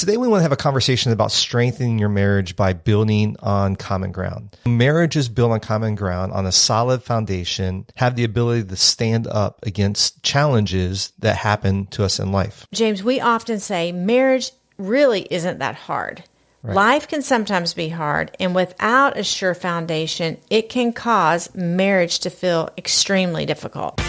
Today we want to have a conversation about strengthening your marriage by building on common ground. Marriages built on common ground on a solid foundation have the ability to stand up against challenges that happen to us in life. James, we often say marriage really isn't that hard. Right. Life can sometimes be hard, and without a sure foundation, it can cause marriage to feel extremely difficult.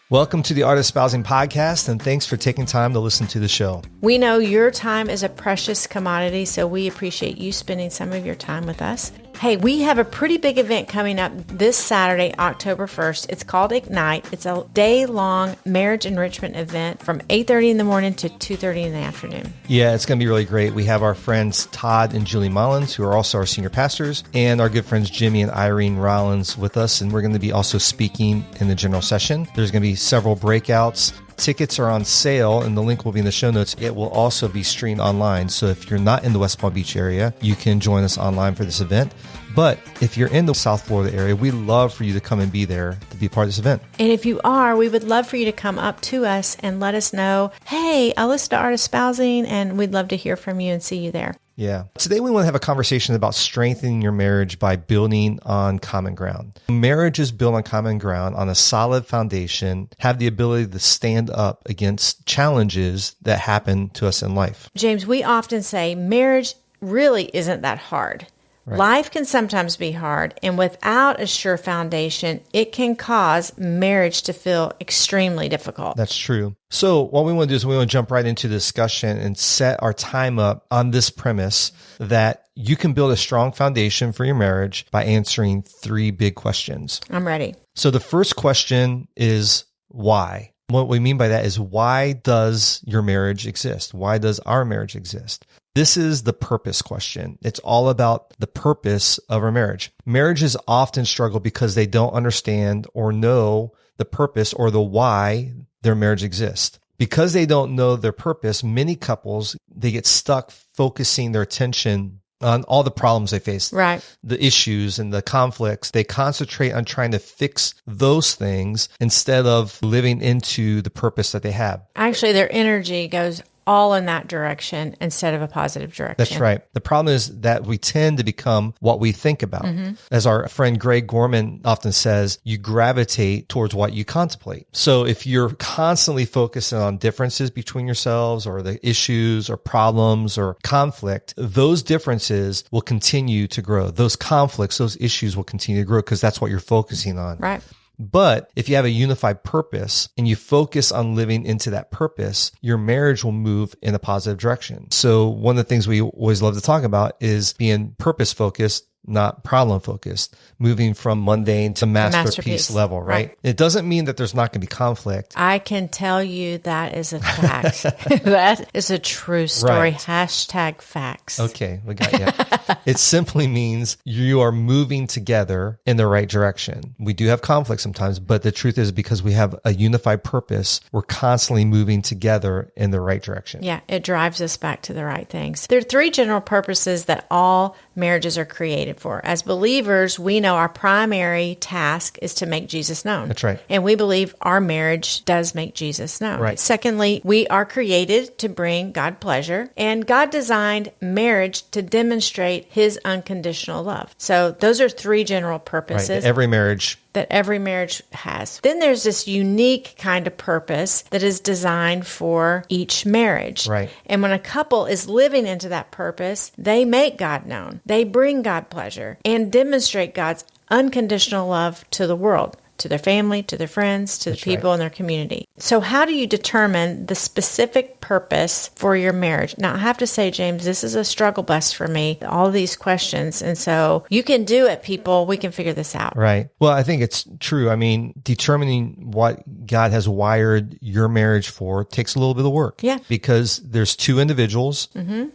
Welcome to the Art of Espousing podcast, and thanks for taking time to listen to the show. We know your time is a precious commodity, so we appreciate you spending some of your time with us. Hey, we have a pretty big event coming up this Saturday, October 1st. It's called Ignite. It's a day-long marriage enrichment event from 8:30 in the morning to 2:30 in the afternoon. Yeah, it's going to be really great. We have our friends Todd and Julie Mullins, who are also our senior pastors, and our good friends Jimmy and Irene Rollins with us, and we're going to be also speaking in the general session. There's going to be several breakouts. Tickets are on sale, and the link will be in the show notes. It will also be streamed online. So if you're not in the West Palm Beach area, you can join us online for this event. But if you're in the South Florida area, we'd love for you to come and be there to be a part of this event. And if you are, we would love for you to come up to us and let us know, hey, I listen to Art of Espousing, and we'd love to hear from you and see you there. Yeah. Today we want to have a conversation about strengthening your marriage by building on common ground. Marriages built on common ground on a solid foundation have the ability to stand up against challenges that happen to us in life. James, we often say marriage really isn't that hard. Right. Life can sometimes be hard, and without a sure foundation, it can cause marriage to feel extremely difficult. That's true. So what we want to do is we want to jump right into the discussion and set our time up on this premise that you can build a strong foundation for your marriage by answering three big questions. I'm ready. So the first question is why? What we mean by that is, why does your marriage exist? Why does our marriage exist? This is the purpose question. It's all about the purpose of our marriage. Marriages often struggle because they don't understand or know the purpose or the why their marriage exists. Because they don't know their purpose, many couples, they get stuck focusing their attention on all the problems they face, right? The issues and the conflicts. They concentrate on trying to fix those things instead of living into the purpose that they have. Actually, their energy goes all in that direction instead of a positive direction. That's right. The problem is that we tend to become what we think about. Mm-hmm. As our friend Greg Gorman often says, you gravitate towards what you contemplate. So if you're constantly focusing on differences between yourselves or the issues or problems or conflict, those differences will continue to grow. Those conflicts, those issues will continue to grow because that's what you're focusing on. Right. But if you have a unified purpose and you focus on living into that purpose, your marriage will move in a positive direction. So one of the things we always love to talk about is being purpose focused, not problem focused, moving from mundane to masterpiece level, right? It doesn't mean that there's not going to be conflict. I can tell you that is a fact. That is a true story. Right. Hashtag facts. Okay, we got you. It simply means you are moving together in the right direction. We do have conflict sometimes, but the truth is because we have a unified purpose, we're constantly moving together in the right direction. Yeah, it drives us back to the right things. There are three general purposes that all marriages are created for. As believers, we know our primary task is to make Jesus known. That's right. And we believe our marriage does make Jesus known. Right. Secondly, we are created to bring God pleasure, and God designed marriage to demonstrate His unconditional love. So those are three general purposes. Right. Every marriage has. Then there's this unique kind of purpose that is designed for each marriage. Right. And when a couple is living into that purpose, they make God known. They bring God pleasure and demonstrate God's unconditional love to the world, to their family, to their friends, to the people in their community. So how do you determine the specific purpose for your marriage? Now, I have to say, James, this is a struggle bus for me, all these questions. And so you can do it, people. We can figure this out. Right. Well, I think it's true. I mean, determining what God has wired your marriage for takes a little bit of work. Yeah. Because there's two individuals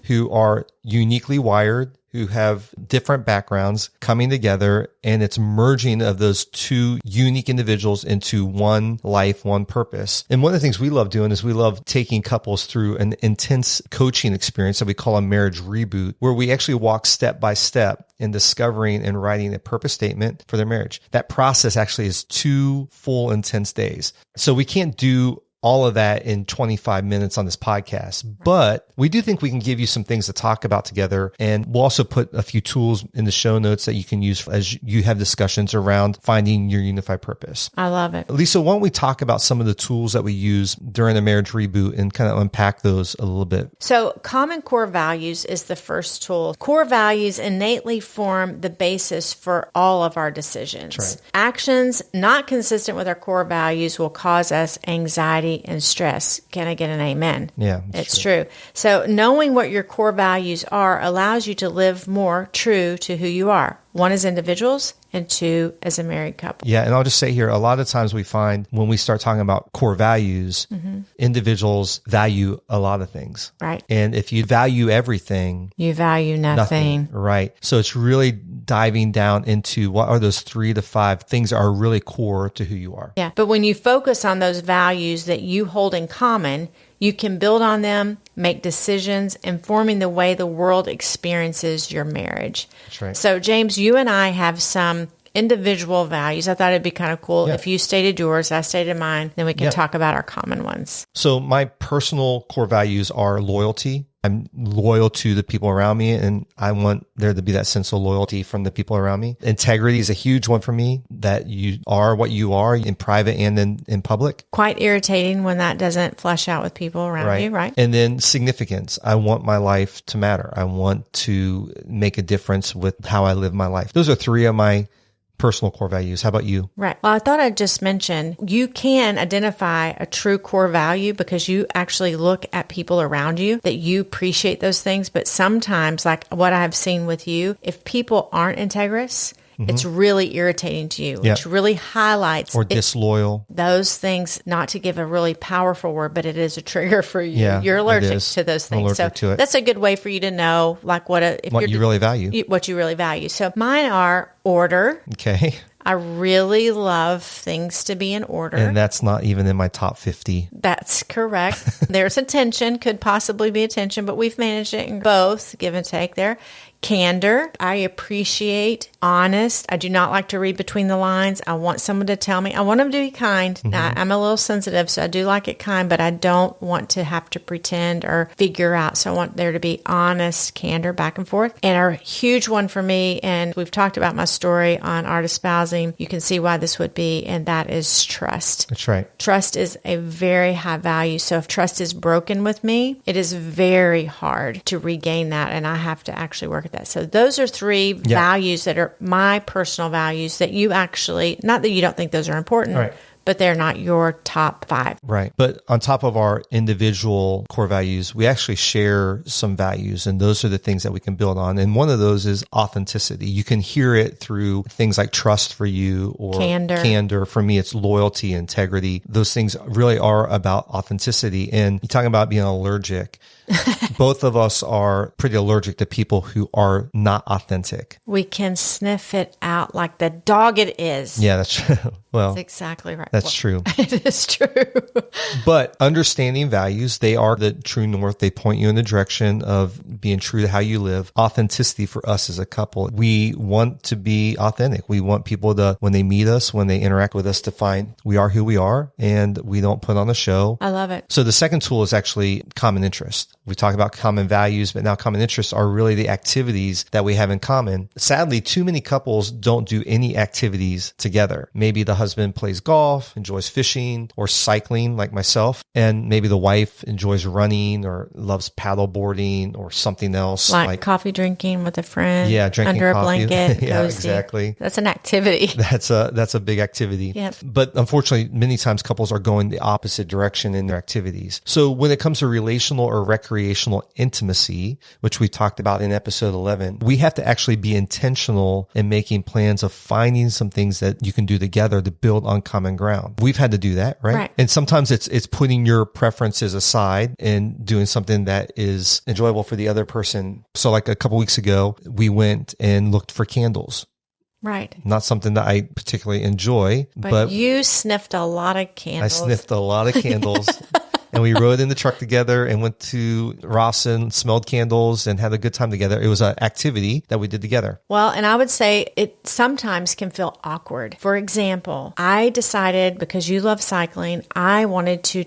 who are uniquely wired, who have different backgrounds coming together, and it's merging of those two unique individuals into one life, one purpose. And one of the things we love doing is we love taking couples through an intense coaching experience that we call a marriage reboot, where we actually walk step by step in discovering and writing a purpose statement for their marriage. That process actually is 2 full intense days. So we can't do all of that in 25 minutes on this podcast, but we do think we can give you some things to talk about together. And we'll also put a few tools in the show notes that you can use as you have discussions around finding your unified purpose. I love it. Lisa, why don't we talk about some of the tools that we use during the marriage reboot and kind of unpack those a little bit? So common core values is the first tool. Core values innately form the basis for all of our decisions. That's right. Actions not consistent with our core values will cause us anxiety and stress. Can I get an amen? Yeah, it's true. So knowing what your core values are allows you to live more true to who you are. One as individuals and two as a married couple. Yeah. And I'll just say here, a lot of times we find when we start talking about core values, individuals value a lot of things. Right. And if you value everything, you value nothing. Right. So it's really diving down into what are those 3 to 5 things that are really core to who you are. Yeah. But when you focus on those values that you hold in common, you can build on them, make decisions, informing the way the world experiences your marriage. That's right. So, James, you and I have some individual values. I thought it'd be kind of cool if you stated yours, I stated mine, then we can talk about our common ones. So my personal core values are loyalty. I'm loyal to the people around me, and I want there to be that sense of loyalty from the people around me. Integrity is a huge one for me, that you are what you are in private and in public. Quite irritating when that doesn't flesh out with people around you, right? And then significance. I want my life to matter. I want to make a difference with how I live my life. Those are 3 of my personal core values. How about you? Right. Well, I thought I'd just mention you can identify a true core value because you actually look at people around you that you appreciate those things. But sometimes, like what I've seen with you, if people aren't integrous, it's really irritating to you, which really highlights or disloyal. Those things, not to give a really powerful word, but it is a trigger for you. Yeah, you're allergic to those things. So that's a good way for you to know like what you really value. What you really value. So mine are order. Okay. I really love things to be in order. And that's not even in my top 50. That's correct. There's attention, could possibly be attention, but we've managed it in both, give and take there. Candor. I appreciate honest. I do not like to read between the lines. I want someone to tell me. I want them to be kind. Now, I'm a little sensitive, so I do like it kind, but I don't want to have to pretend or figure out. So I want there to be honest candor back and forth. And a huge one for me, and we've talked about my story on Art Espousing. You can see why this would be, and that is trust. That's right. Trust is a very high value. So if trust is broken with me, it is very hard to regain that, and I have to actually work at that. So those are 3 values that are my personal values that you actually, not that you don't think those are important, but they're not your top 5. Right. But on top of our individual core values, we actually share some values, and those are the things that we can build on. And one of those is authenticity. You can hear it through things like trust for you or candor. For me, it's loyalty, integrity. Those things really are about authenticity. And you're talking about being allergic. Both of us are pretty allergic to people who are not authentic. We can sniff it out like the dog it is. Yeah, that's true. Well, that's exactly right. That's true. It is true. But understanding values, they are the true north. They point you in the direction of being true to how you live. Authenticity for us as a couple. We want to be authentic. We want people to, when they meet us, when they interact with us, to find we are who we are and we don't put on a show. I love it. So the second tool is actually common interest. We talk about common values, but now common interests are really the activities that we have in common. Sadly, too many couples don't do any activities together. Maybe the husband plays golf, enjoys fishing or cycling like myself, and maybe the wife enjoys running or loves paddle boarding or something else. Like coffee drinking with a friend. Yeah, drinking under coffee. A blanket. Yeah, cozy. Exactly. That's an activity. That's a big activity. Yep. But unfortunately, many times couples are going the opposite direction in their activities. So when it comes to relational or recreational intimacy, which we talked about in episode 11, we have to actually be intentional in making plans of finding some things that you can do together to build on common ground. We've had to do that, right? And sometimes it's putting your preferences aside and doing something that is enjoyable for the other person. So like a couple weeks ago, we went and looked for candles. Right. Not something that I particularly enjoy. But you sniffed a lot of candles. I sniffed a lot of candles. And we rode in the truck together and went to Rawson, smelled candles, and had a good time together. It was an activity that we did together. Well, and I would say it sometimes can feel awkward. For example, I decided, because you love cycling, I wanted to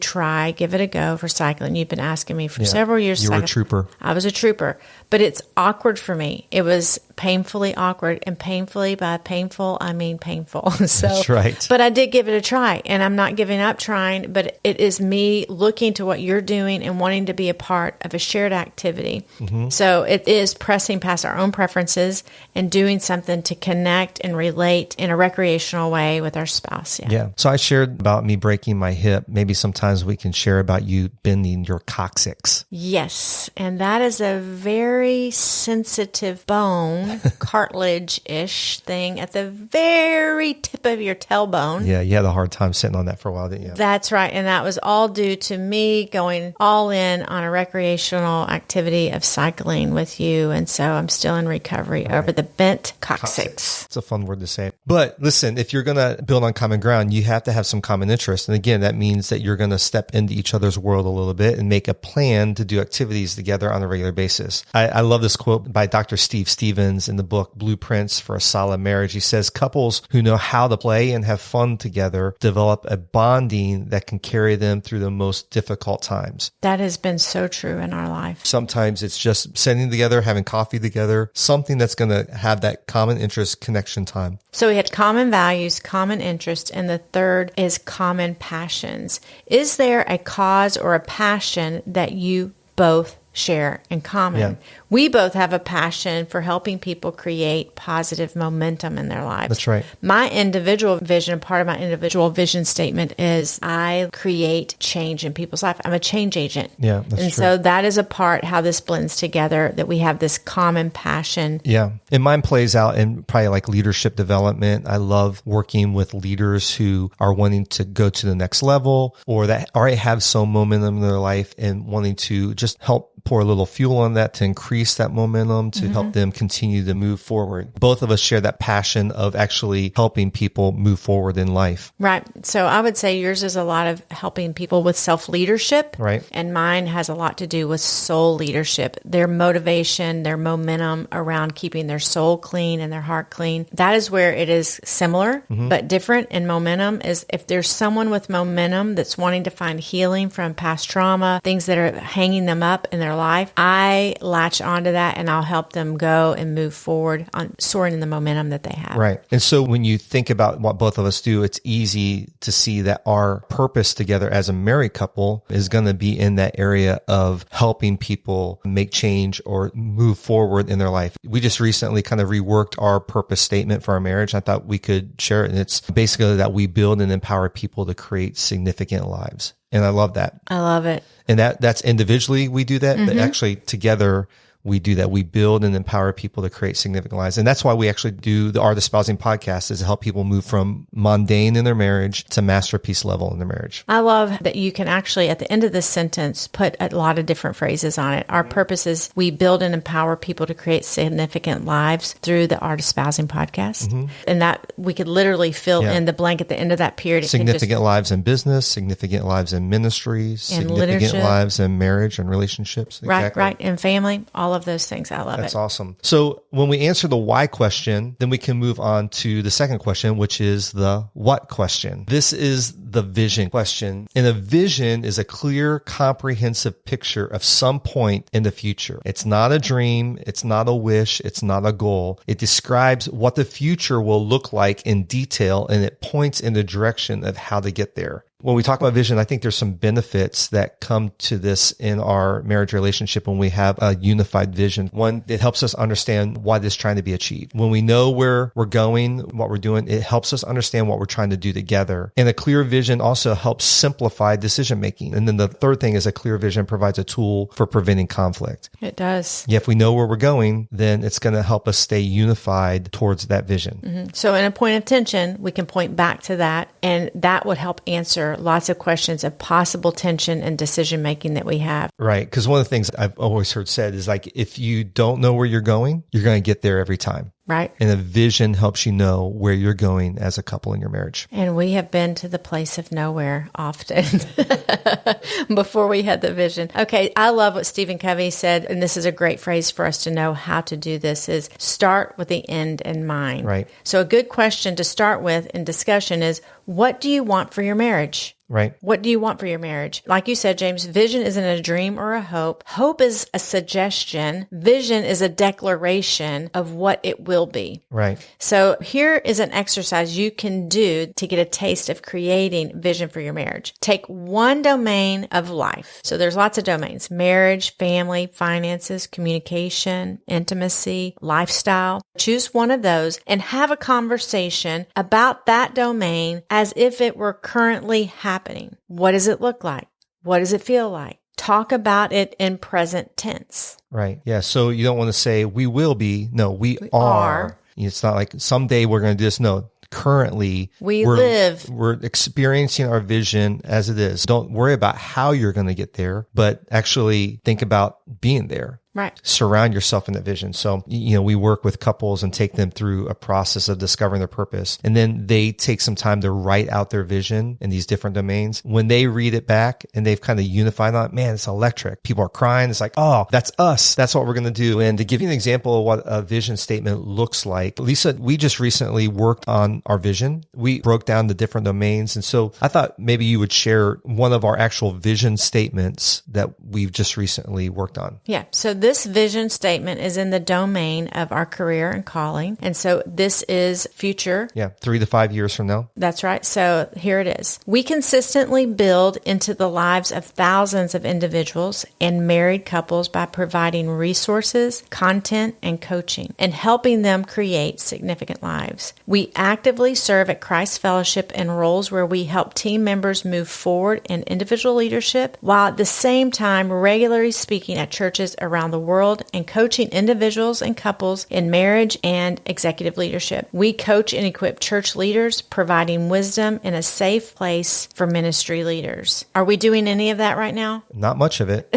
give it a go for cycling. You've been asking me for several years. You were a trooper. I was a trooper, but it's awkward for me. It was painfully awkward, and painfully, by painful, I mean painful. So, that's right. But I did give it a try, and I'm not giving up trying, but it is me looking to what you're doing and wanting to be a part of a shared activity. Mm-hmm. So it is pressing past our own preferences and doing something to connect and relate in a recreational way with our spouse. Yeah. So I shared about me breaking my hip. Maybe sometimes we can share about you bending your coccyx. Yes. And that is a very sensitive bone, cartilage-ish thing at the very tip of your tailbone. Yeah. You had a hard time sitting on that for a while, didn't you? That's right. And that was all due to me going all in on a recreational activity of cycling with you. And so I'm still in recovery over the bent coccyx. It's a fun word to say. But listen, if you're going to build on common ground, you have to have some common interest. And again, that means that you're going to step into each other's world a little bit and make a plan to do activities together on a regular basis. I love this quote by Dr. Steve Stevens in the book Blueprints for a Solid Marriage. He says, couples who know how to play and have fun together develop a bonding that can carry them through the most difficult times. That has been so true in our life. Sometimes it's just sitting together, having coffee together, something that's going to have that common interest connection time. So we had common values, common interest, and the third is common passions. Is there a cause or a passion that you both share in common? Yeah. We both have a passion for helping people create positive momentum in their lives. That's right. My individual vision, part of my individual vision statement is I create change in people's life. I'm a change agent. Yeah, that's true. So that is a part how this blends together, that we have this common passion. Yeah. And mine plays out in probably like leadership development. I love working with leaders who are wanting to go to the next level or that already have some momentum in their life and wanting to just help pour a little fuel on that to increase that momentum, to help them continue to move forward. Both of us share that passion of actually helping people move forward in life. Right. So I would say yours is a lot of helping people with self-leadership. Right. And mine has a lot to do with soul leadership, their motivation, their momentum around keeping their soul clean and their heart clean. That is where it is similar, but different in momentum is if there's someone with momentum that's wanting to find healing from past trauma, things that are hanging them up in their life, I latch onto that and I'll help them go and move forward on soaring in the momentum that they have. Right. And so when you think about what both of us do, it's easy to see that our purpose together as a married couple is going to be in that area of helping people make change or move forward in their life. We just recently kind of reworked our purpose statement for our marriage. I thought we could share it. And it's basically that we build and empower people to create significant lives. And I love that. I love it. And that's individually we do that, but actually together we do that. We build and empower people to create significant lives. And that's why we actually do the Art of Espousing podcast, is to help people move from mundane in their marriage to masterpiece level in their marriage. I love that you can actually, at the end of this sentence, put a lot of different phrases on it. Our purpose is we build and empower people to create significant lives through the Art of Espousing podcast. And that we could literally fill in the blank at the end of that period. It significant lives in business, significant lives in ministry, significant leadership. Lives in marriage and relationships. Exactly. Right. And family, all of those things. I love it. That's awesome. So when we answer the why question, then we can move on to the second question, which is the what question. This is the vision question. And a vision is a clear, comprehensive picture of some point in the future. It's not a dream. It's not a wish. It's not a goal. It describes what the future will look like in detail, and it points in the direction of how to get there. When we talk about vision, I think there's some benefits that come to this in our marriage relationship when we have a unified vision. One, it helps us understand what is trying to be achieved. When we know where we're going, what we're doing, it helps us understand what we're trying to do together. And a clear vision also helps simplify decision making. And then the third thing is a clear vision provides a tool for preventing conflict. It does. Yeah, if we know where we're going, then it's going to help us stay unified towards that vision. So in a point of tension, we can point back to that, and that would help answer lots of questions of possible tension and decision making that we have. Right. Because one of the things I've always heard said is like, if you don't know where you're going to get there every time. Right. And a vision helps you know where you're going as a couple in your marriage. And we have been to the place of nowhere often before we had the vision. Okay, I love what Stephen Covey said, and this is a great phrase for us to know how to do this, is start with the end in mind. Right. So a good question to start with in discussion is, what do you want for your marriage? Right. What do you want for your marriage? Like you said, James, vision isn't a dream or a hope. Hope is a suggestion. Vision is a declaration of what it will be. Right. So here is an exercise you can do to get a taste of creating vision for your marriage. Take one domain of life. So there's lots of domains: marriage, family, finances, communication, intimacy, lifestyle. Choose one of those and have a conversation about that domain as if it were currently happening. What does it look like? What does it feel like? Talk about it in present tense. Right. Yeah. So you don't want to say we will be. No, we are. It's not like someday we're going to do this. No. Currently, we're experiencing our vision as it is. Don't worry about how you're going to get there, but actually think about being there. Right. Surround yourself in that vision. So, we work with couples and take them through a process of discovering their purpose. And then they take some time to write out their vision in these different domains. When they read it back and they've kind of unified on it, man, it's electric. People are crying. It's like, oh, that's us. That's what we're going to do. And to give you an example of what a vision statement looks like, Lisa, we just recently worked on our vision. We broke down the different domains. And so I thought maybe you would share one of our actual vision statements that we've just recently worked on. Yeah. So this vision statement is in the domain of our career and calling. And so this is future. Yeah. 3 to 5 years from now. That's right. So here it is. We consistently build into the lives of thousands of individuals and married couples by providing resources, content, and coaching, and helping them create significant lives. We actively serve at Christ Fellowship in roles where we help team members move forward in individual leadership, while at the same time regularly speaking at churches around the world and coaching individuals and couples in marriage and executive leadership. We coach and equip church leaders, providing wisdom in a safe place for ministry leaders. Are we doing any of that right now? Not much of it.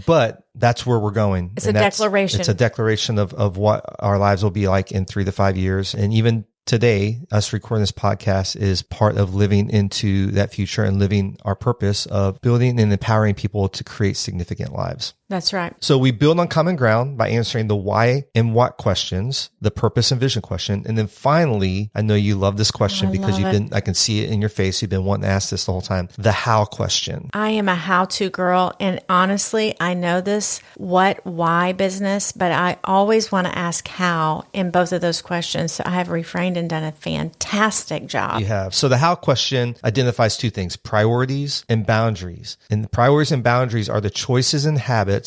But that's where we're going. It's a declaration. It's a declaration of what our lives will be like in 3 to 5 years. And even today, us recording this podcast is part of living into that future and living our purpose of building and empowering people to create significant lives. That's right. So we build on common ground by answering the why and what questions, the purpose and vision question. And then finally, I know you love this question because I can see it in your face. You've been wanting to ask this the whole time, the how question. I am a how-to girl. And honestly, I know this why business, but I always want to ask how in both of those questions. So I have refrained and done a fantastic job. You have. So the how question identifies 2 things, priorities and boundaries. And the priorities and boundaries are the choices and habits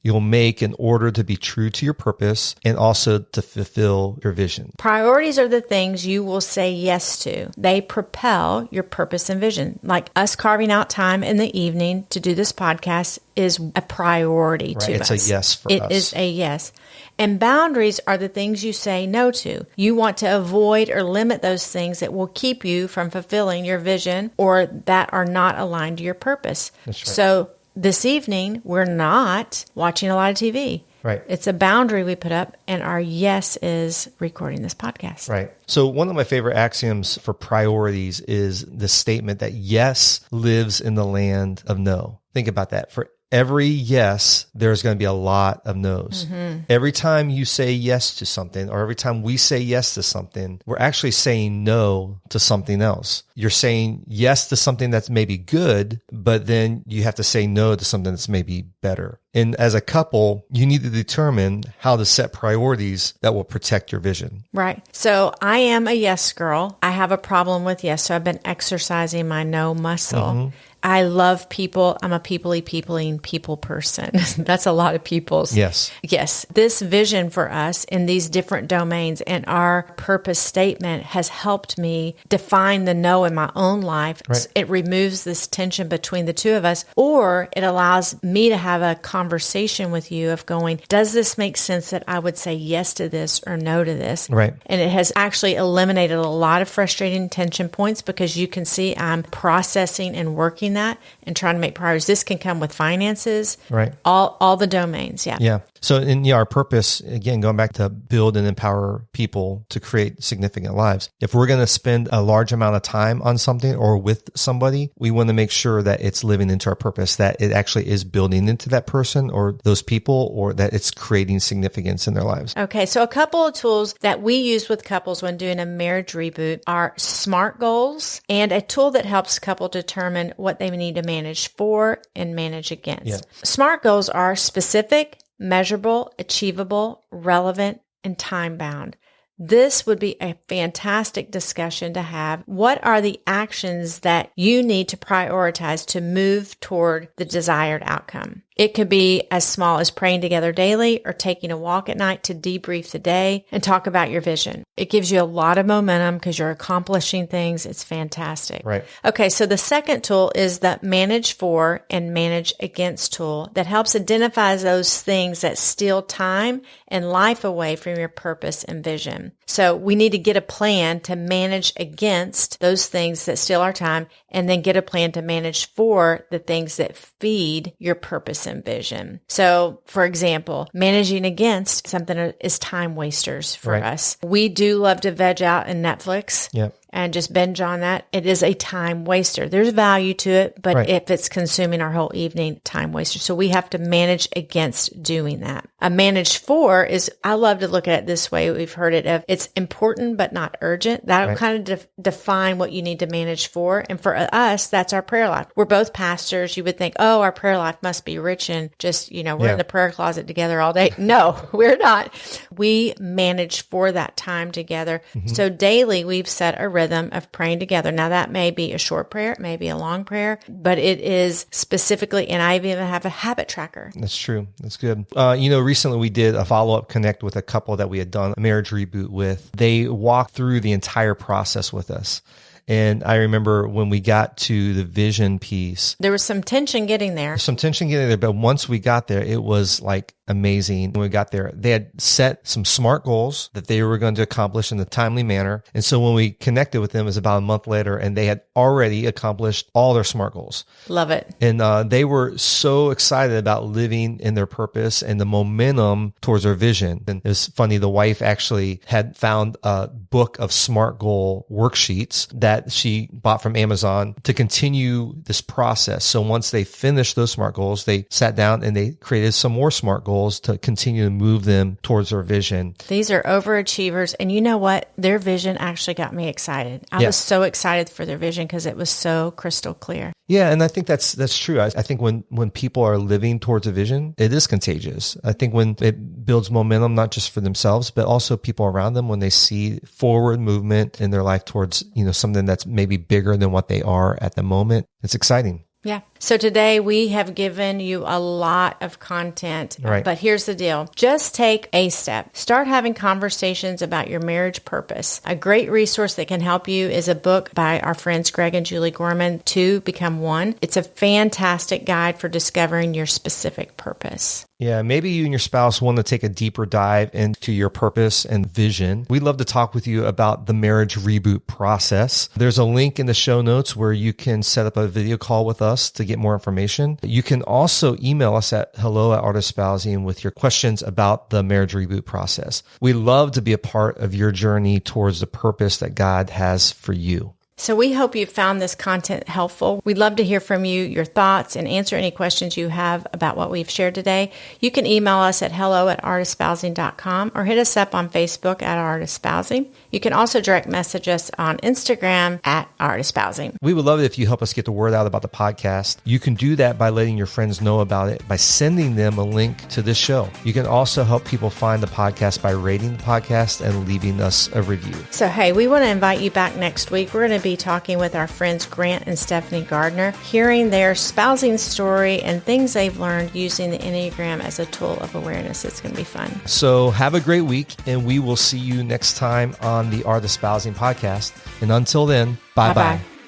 you'll make in order to be true to your purpose and also to fulfill your vision. Priorities are the things you will say yes to. They propel your purpose and vision. Like us carving out time in the evening to do this podcast is a priority to us. It's a yes for us. It is a yes. And boundaries are the things you say no to. You want to avoid or limit those things that will keep you from fulfilling your vision or that are not aligned to your purpose. That's right. So this evening, we're not watching a lot of TV. Right. It's a boundary we put up, and our yes is recording this podcast. Right. So one of my favorite axioms for priorities is the statement that yes lives in the land of no. Think about that. For every yes, there's going to be a lot of no's. Mm-hmm. Every time you say yes to something, or every time we say yes to something, we're actually saying no to something else. You're saying yes to something that's maybe good, but then you have to say no to something that's maybe better. And as a couple, you need to determine how to set priorities that will protect your vision. Right. So I am a yes girl. I have a problem with yes. So I've been exercising my no muscle. Mm-hmm. I love people. I'm a peopling people person. That's a lot of people's. Yes. Yes. This vision for us in these different domains and our purpose statement has helped me define the no in my own life. Right. It removes this tension between the two of us, or it allows me to have a conversation with you of going, does this make sense that I would say yes to this or no to this? Right. And it has actually eliminated a lot of frustrating tension points because you can see I'm processing and working doing that and trying to make priorities. This can come with finances, right? All the domains. Yeah. Yeah. So in our purpose, again, going back to build and empower people to create significant lives. If we're going to spend a large amount of time on something or with somebody, we want to make sure that it's living into our purpose, that it actually is building into that person or those people, or that it's creating significance in their lives. Okay. So a couple of tools that we use with couples when doing a marriage reboot are SMART goals and a tool that helps a couple determine what they need to manage for and manage against. Yeah. SMART goals are specific, measurable, achievable, relevant, and time-bound. This would be a fantastic discussion to have. What are the actions that you need to prioritize to move toward the desired outcome? It could be as small as praying together daily or taking a walk at night to debrief the day and talk about your vision. It gives you a lot of momentum because you're accomplishing things. It's fantastic. Right. Okay, so the second tool is the Manage For and Manage Against tool that helps identify those things that steal time and life away from your purpose and vision. So we need to get a plan to manage against those things that steal our time, and then get a plan to manage for the things that feed your purpose and vision. So, for example, managing against something is time wasters for us. We do love to veg out in Netflix. Yep. And just binge on that. It is a time waster. There's value to it, but Right. if it's consuming our whole evening, time waster. So we have to manage against doing that. A manage for is, I love to look at it this way. We've heard it of, it's important, but not urgent. That'll Right. kind of define what you need to manage for. And for us, that's our prayer life. We're both pastors. You would think, oh, our prayer life must be rich and just, we're Yeah. in the prayer closet together all day. No, we're not. We manage for that time together. So daily we've set a rhythm of praying together. Now that may be a short prayer, it may be a long prayer, but it is specifically, and I even have a habit tracker. That's true. That's good. Recently we did a follow-up connect with a couple that we had done a marriage reboot with. They walked through the entire process with us. And I remember when we got to the vision piece, There was some tension getting there. but once we got there, it was like amazing. When we got there, they had set some SMART goals that they were going to accomplish in a timely manner. And so when we connected with them, it was about a month later, and they had already accomplished all their SMART goals. Love it. And they were so excited about living in their purpose and the momentum towards their vision. And it was funny, the wife actually had found a book of SMART goal worksheets that she bought from Amazon to continue this process. So once they finished those SMART goals, they sat down and they created some more SMART goals to continue to move them towards their vision. These are overachievers. And you know what? Their vision actually got me excited. I Yeah. was so excited for their vision because it was so crystal clear. Yeah, and I think that's true. I think when people are living towards a vision, it is contagious. I think when it builds momentum, not just for themselves, but also people around them, when they see forward movement in their life towards, something that's maybe bigger than what they are at the moment, it's exciting. Yeah. So today we have given you a lot of content, Right. but here's the deal. Just take a step. Start having conversations about your marriage purpose. A great resource that can help you is a book by our friends Greg and Julie Gorman, Two Become One. It's a fantastic guide for discovering your specific purpose. Yeah, maybe you and your spouse want to take a deeper dive into your purpose and vision. We'd love to talk with you about the marriage reboot process. There's a link in the show notes where you can set up a video call with us to get more information. You can also email us at hello@artofespousing with your questions about the marriage reboot process. We love to be a part of your journey towards the purpose that God has for you. So we hope you found this content helpful. We'd love to hear from you, your thoughts, and answer any questions you have about what we've shared today. You can email us at hello@artofespousing.com or hit us up on Facebook at Art of Spousing. You can also direct message us on Instagram at Art of Spousing. We would love it if you help us get the word out about the podcast. You can do that by letting your friends know about it, by sending them a link to this show. You can also help people find the podcast by rating the podcast and leaving us a review. So, hey, we want to invite you back next week. We're going to be talking with our friends Grant and Stephanie Gardner, hearing their spousing story and things they've learned using the Enneagram as a tool of awareness. It's going to be fun. So have a great week, and we will see you next time on the Art of Spousing podcast. And until then, bye-bye. Bye-bye.